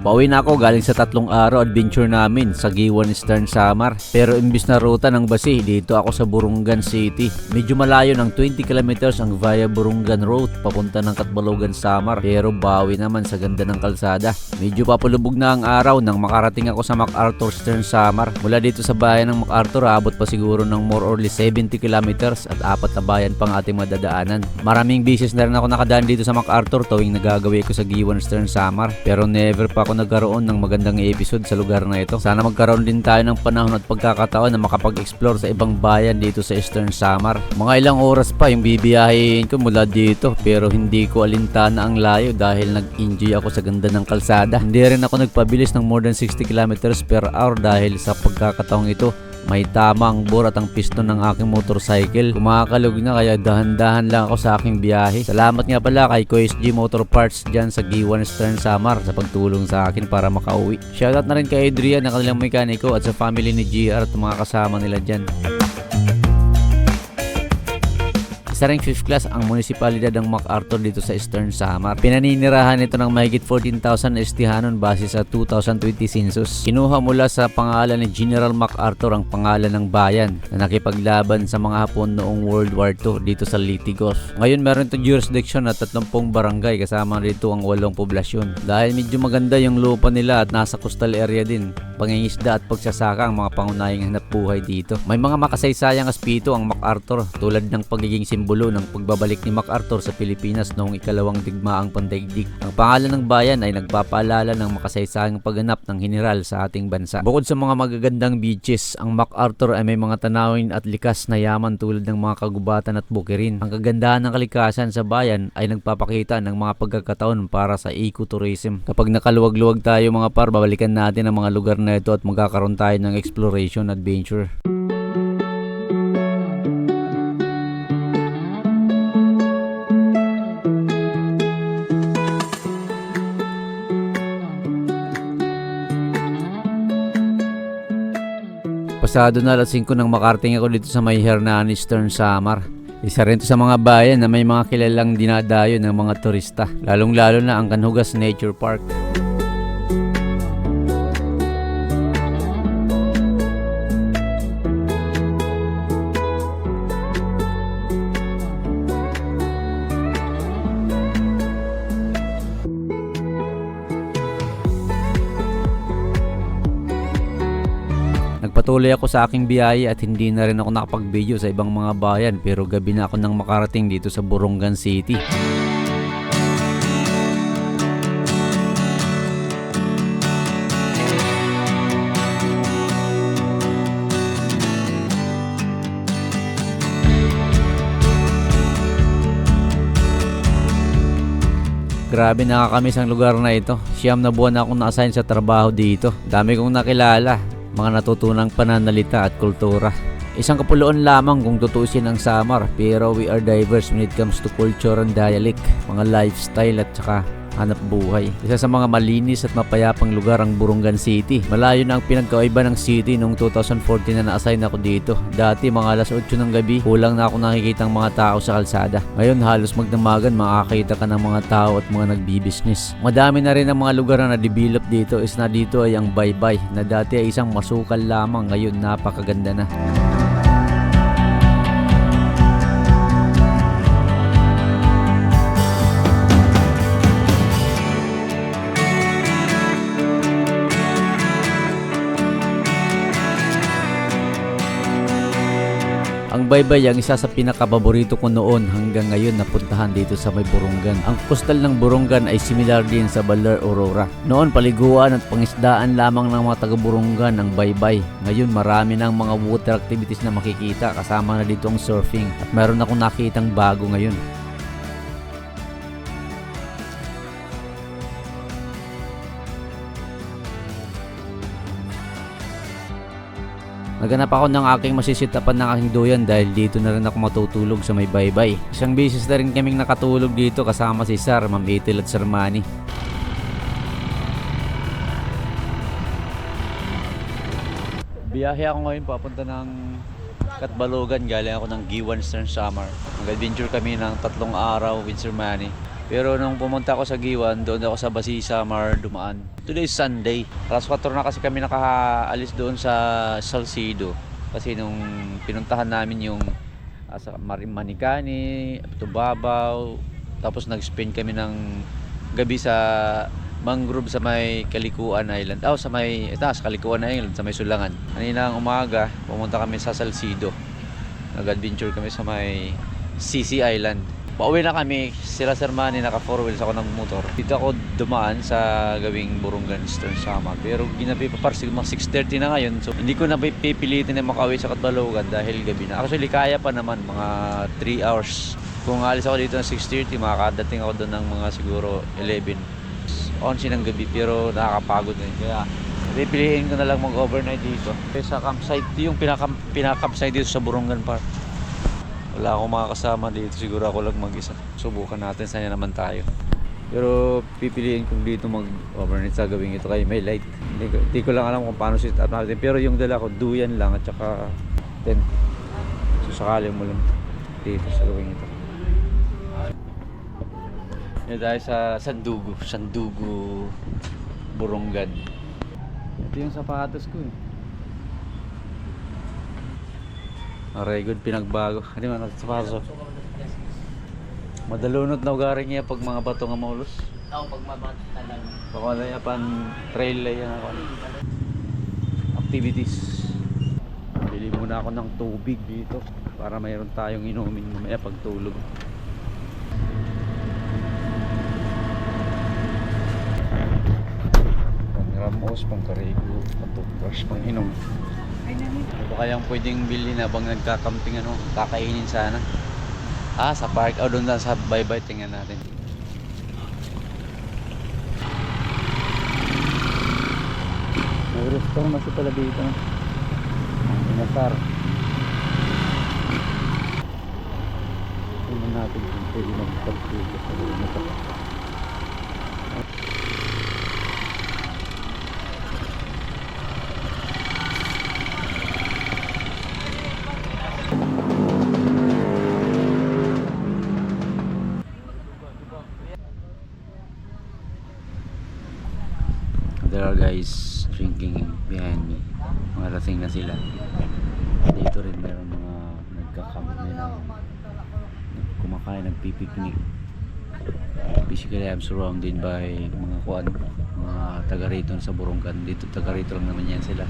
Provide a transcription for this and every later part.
Pauwi na ako galing sa 3 araw adventure namin sa Giwan Eastern Samar. Pero imbis na ruta ng Basi, dito ako sa Burungan City. Medyo malayo ng 20 kilometers ang via Burungan Road papunta ng Catbalogan Samar. Pero bawi naman sa ganda ng kalsada. Medyo papalubog na ang araw nang makarating ako sa MacArthur Eastern Samar. Mula dito sa bayan ng MacArthur, abot pa siguro ng more or less 70 kilometers at 4 na bayan pang ating madadaanan. Maraming beses na rin ako nakadaan dito sa MacArthur tuwing nagagawi ko sa Giwan Eastern Samar. Pero never pa ako nagkaroon ng magandang episode sa lugar na ito. Sana magkaroon din tayo ng panahon at pagkakataon na makapag-explore sa ibang bayan dito sa Eastern Samar. Mga ilang oras pa yung bibiyahin ko mula dito, pero hindi ko alintana ang layo dahil nag-enjoy ako sa ganda ng kalsada. Hindi rin ako nagpabilis ng more than 60 kilometers per hour dahil sa pagkakataong ito may tamang bore at ang piston ng aking motorcycle. Kumakalog na kaya dahan-dahan lang ako sa aking biyahe. Salamat nga pala kay KSG Motor Parts dyan sa Giwan Eastern Samar sa pagtulong sa akin para makauwi. Shoutout na rin kay Adrian na kanilang mekaniko at sa family ni GR at mga kasama nila dyan. Isa ring 5th class ang munisipalidad ng MacArthur dito sa Eastern Samar. Pinaninirahan ito ng mahigit 14,000 estihanon base sa 2020 census. Kinuha mula sa pangalan ni General MacArthur ang pangalan ng bayan na nakipaglaban sa mga Hapon noong World War II dito sa Litigos. Ngayon meron itong jurisdiction na 30 barangay, kasama dito ang 8 poblasyon. Dahil medyo maganda yung lupa nila at nasa coastal area din, pangingisda at pagsasaka ang mga pangunahing hanap buhay dito. May mga makasaysayang aspeto ang MacArthur tulad ng pagiging simbolo ng pagbabalik ni MacArthur sa Pilipinas noong ikalawang digmaang pandaigdig. Ang pangalan ng bayan ay nagpapaalala ng makasaysayang pagganap ng general sa ating bansa. Bukod sa mga magagandang beaches, ang MacArthur ay may mga tanawin at likas na yaman tulad ng mga kagubatan at bukirin. Ang kagandahan ng kalikasan sa bayan ay nagpapakita ng mga pagkakataon para sa ecotourism. Kapag nakaluwag-luwag tayo mga par, babalikan natin ang mga lugar na ito at magkakaroon tayo ng exploration adventure. Pasado na alas 5 nang makarating ako dito sa may Hernan Eastern Samar. Isa rin to sa mga bayan na may mga kilalang dinadayo ng mga turista, lalong-lalo na ang Canhugas Nature Park. Nagpatuloy ako sa aking biyahe at hindi na rin ako nakapag-video sa ibang mga bayan, pero gabi na ako nang makarating dito sa Burungan City. Grabe, nakakamiss ang lugar na ito. 9 na buwan na akong na-assign sa trabaho dito. Dami kong nakilala, mga natutunang pananalita at kultura. Isang kapuluan lamang kung tutuusin ang Samar, pero we are diverse when it comes to culture and dialect, mga lifestyle at saka hanap buhay. Isa sa mga malinis at mapayapang lugar ang Burungan City. Malayo na ang pinagkaiba ng city noong 2014 na na-assign ako dito. Dati mga alas 8 ng gabi, kulang na ako nakikita ang mga tao sa kalsada. Ngayon halos magdamagan makakita ka ng mga tao at mga nagbi-business. Madami na rin ang mga lugar na na-develop dito. Is na dito ay ang Baybay na dati ay isang masukal lamang, ngayon napakaganda na. Ang Baybay ang isa sa pinakapaborito ko noon hanggang ngayon napuntahan dito sa may Burungan. Ang coastal ng Burungan ay similar din sa Baler, Aurora. Noon paliguan at pangisdaan lamang ng mga taga-Burungan ang Baybay. Ngayon marami ng mga water activities na makikita, kasama na dito ang surfing at meron akong nakitang bago ngayon. Naganap ako ng aking masisitapan ng aking duyan dahil dito na rin ako matutulog sa may Baybay. Isang beses na rin kaming nakatulog dito kasama si Sir, Ma'am Ethel at Sir Manny. Biyahe ako ngayon papunta ng Catbalogan, galing ako ng Giwan Eastern Samar. Mag-adventure kami ng 3 araw with Sir Manny. Pero nung pumunta ako sa Giwan, doon ako sa Basi Samar dumaan. Today is Sunday. Alas 4 na kasi kami nakaalis doon sa Salcido. Kasi nung pinuntahan namin yung sa Manicani, Tubabaw, tapos nag-spend kami ng gabi sa mangrove sa may Kalikuan Island. Sa may sa Kalikuan Island, sa may Sulangan. Kanina umaga, pumunta kami sa Salcido. Nag-adventure kami sa may CC Island. Pauwi na kami, sila Sir Manny, naka 4 wheels ako ng motor. Dito ako dumaan sa gawing Burungan Eastern Samar. Pero ginabi pa para mga 6:30 na ngayon. So hindi ko na pipilitin na makauwi sa Catalogan dahil gabi na. Actually kaya pa naman, mga 3 hours. Kung alis ako dito ng 6:30, makakadating ako doon ng mga siguro 11. 11 ng gabi, pero nakakapagod na yun. Kaya pipiliin ko na lang mag-overnight dito. Sa campsite, yung pinaka-campsite dito sa Burungan Park. Wala akong makakasama dito, siguro ako lang mag-isa. Subukan natin, sana naman tayo. Pero pipiliin kong dito mag-overnight sa gawing ito kay may light. Hindi ko lang alam kung paano sit up natin. Pero yung dala ko, duyan lang at saka tent. So sakali mo lang dito sa gawing ito. Yan tayo sa Sandugo Burungan. Ito yung sapatos ko eh. Aray, good, pinagbago. Hindi man nagsapaso. Madalunot na ugaring niya pag mga bato nga maulos. Oo, pag mabat talaga. Pakala niya pan trail lang yan ako. Activities. Bili muna ako ng tubig dito para mayroon tayong inumin mamaya pag tulog. Pang ramos, pang karigo, pang toothbrush, pang inom. Ano ba kayang pwedeng bilhin habang nagkakamping kakainin sana? Sa park. Doon lang sa bye-bye, tingnan natin. May restaurant kasi pala dito. Ang inasar. Tingnan natin kung pwede magpagpili sa loob na ito. There are guys drinking behind me. Mga lasing na sila. Dito rin meron mga nagkakampi na kumakain, nagpipiknik. Basically I'm surrounded by mga mga taga rito sa Burungan. Dito taga rito lang naman yan sila.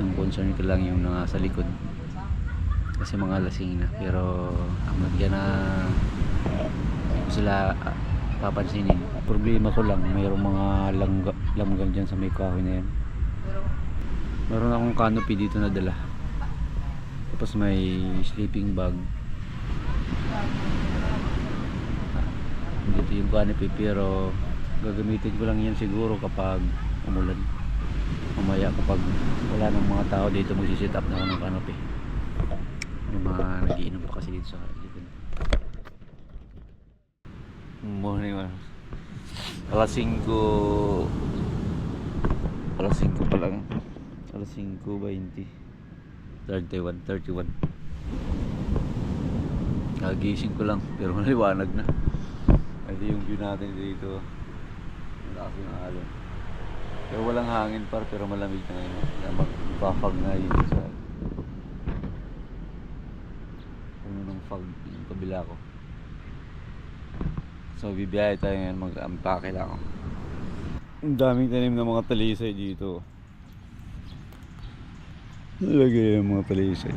Yung concern ko lang yung nasa likod. Kasi mga lasing na. Pero ang nagyan na sila papansinin. Problema ko lang, mayroong mga langgan dyan sa may kahoy na yan. Meron akong canopy dito na dala. Tapos may sleeping bag. Dito yung canopy, pero gagamitin ko lang yan siguro kapag umulan. Mamaya kapag wala ng mga tao dito, magsisit up na ako ng canopy. May mga nagiinom pa kasi dito sa likod. Morning man. Alas 5 pa lang. Alas 5:20. 31. Kagising ko lang pero maliwanag na. Ito yung view natin dito. Malakas yung alon. Pero walang hangin pero malamig na ngayon. Magpapag na dito sa ng fog yung kabila ko. So bibiyahe tayo ngayon, mag-ampake lang ako. Ang daming tanim ng mga talisay dito. Nalagay yung mga talisay.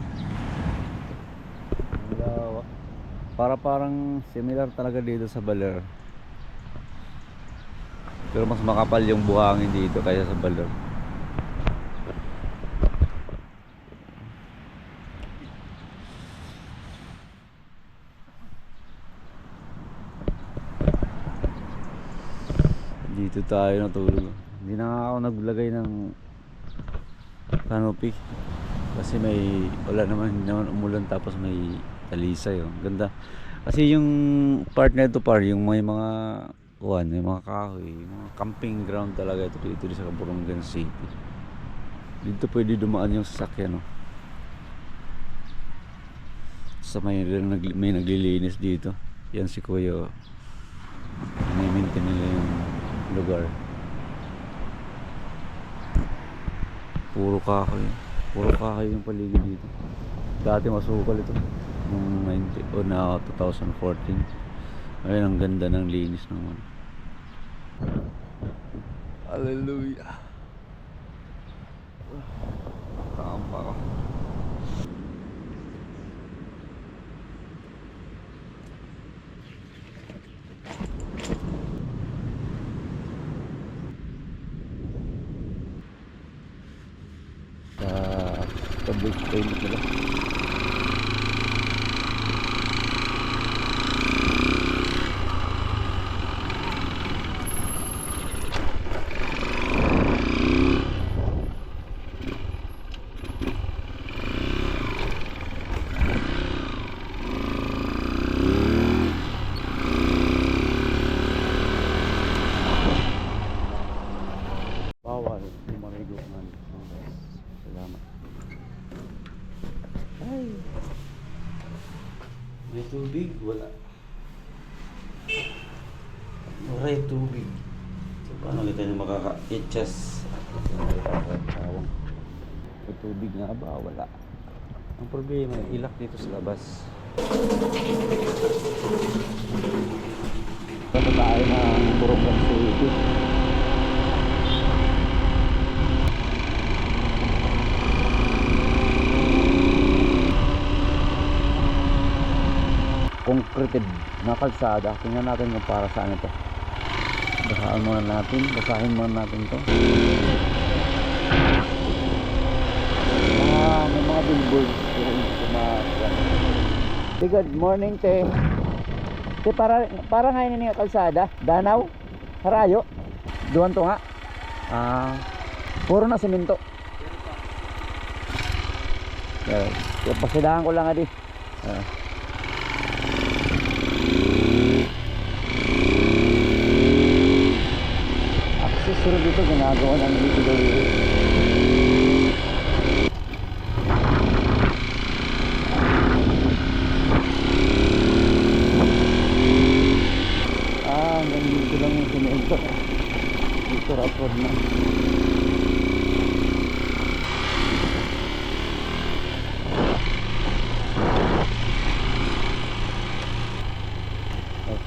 Parang similar talaga dito sa Baler. Pero mas makapal yung buhangin dito kaysa sa Baler. Dito tayo natulog. Hindi na nga ako naglagay ng canopy kasi wala naman umulan tapos may talisay ganda kasi yung part na ito yung may mga may mga kahoy, mga camping ground talaga ito dito sa Burungan City. Dito pwede dumaan yung sasakyan sa may naglilinis dito. Yan si Kuya. Minimintin nila yung lugar. Puro kahoy. Puro kahoy yung paligid dito. Dati masukal ito. Nung 2014. Ayun, ang ganda ng linis naman. Hallelujah. Kampa ka. Sa big train nila. Bawal lumarigo man. Salamat. Ay. May tubig? Wala. Wala yung tubig. So, paano kita yung makaka-itchas? May tubig nga ba? Wala. Ang problema, ilak dito sa labas. Kasi tayo na Burungan City. Concreted na kalsada. Tingnan natin kung para saan ito. Basahin muna natin ito. May mga billboards. Good morning, te. Te, para ngayon nga kalsada. Danaw, Harayo. Duwan to nga. Puro na semento. Pasidahan ko lang nga di. Susunod dito, ginagawa ng dito gawin. Hanggang dito lang yung sinento. Dito rapod na.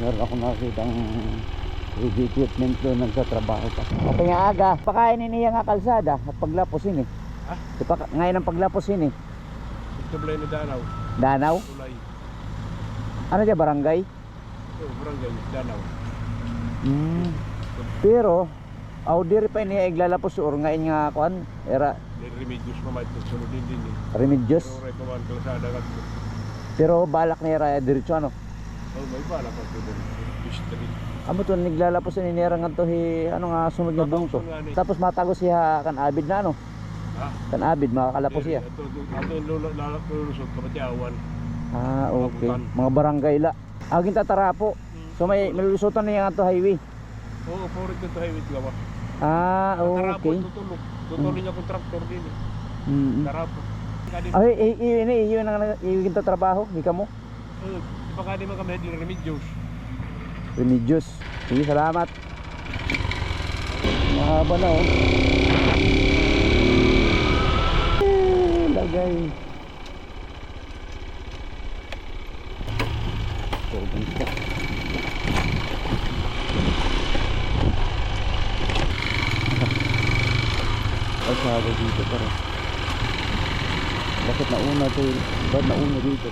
Meron ako nakita ang equipment doon nagtatrabaho pa. Okay nga aga, pakainin niya nga kalsada at paglaposin eh. Ha? Ngayon ang paglaposin eh. Ito bulay na Danaw. Danaw? Bulay. Ano dyan, barangay? Ito, barangay, Danaw. Pero, diri pa niya iglalapos or ngayon nga kuan era Remedios naman ito, sunod din eh. Remedios. Pero rin paman kalsada ka. Pero balak niya era diretso ano. Oh, may bala pa ito din. History. Amo to niglalapos ni nera nga to ano nga sunod nga buong to. Tapos matago siya kan abid na ano. Ha? Kan abid makakalapos siya. Ito lulusot, kapatyawan. Okay. Mga barangay la. Aging tatarapo. So may malulusotan niya nga to highway. Oo, puro ito highway ka ba? Okay. Tutulong niya kong traktor din eh. Tarapo. Ay, yun ang iwigin to trabaho, di ka mo? Di pa kadi man kami yung Remedios. Remedios. Sige, salamat. Mahaba na oh. Lagay. Tobong siya. Pasado dito para. Bakit nauna ito? Bakit nauna dito?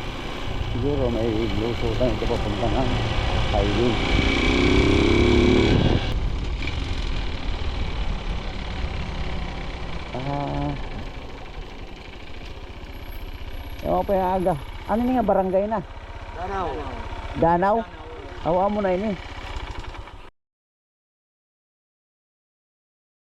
Siguro may lusutan ito papunta ng highway. Ewan pa yung aga. Ano nga barangay na? Danaw. Danaw? Awa mo na ini.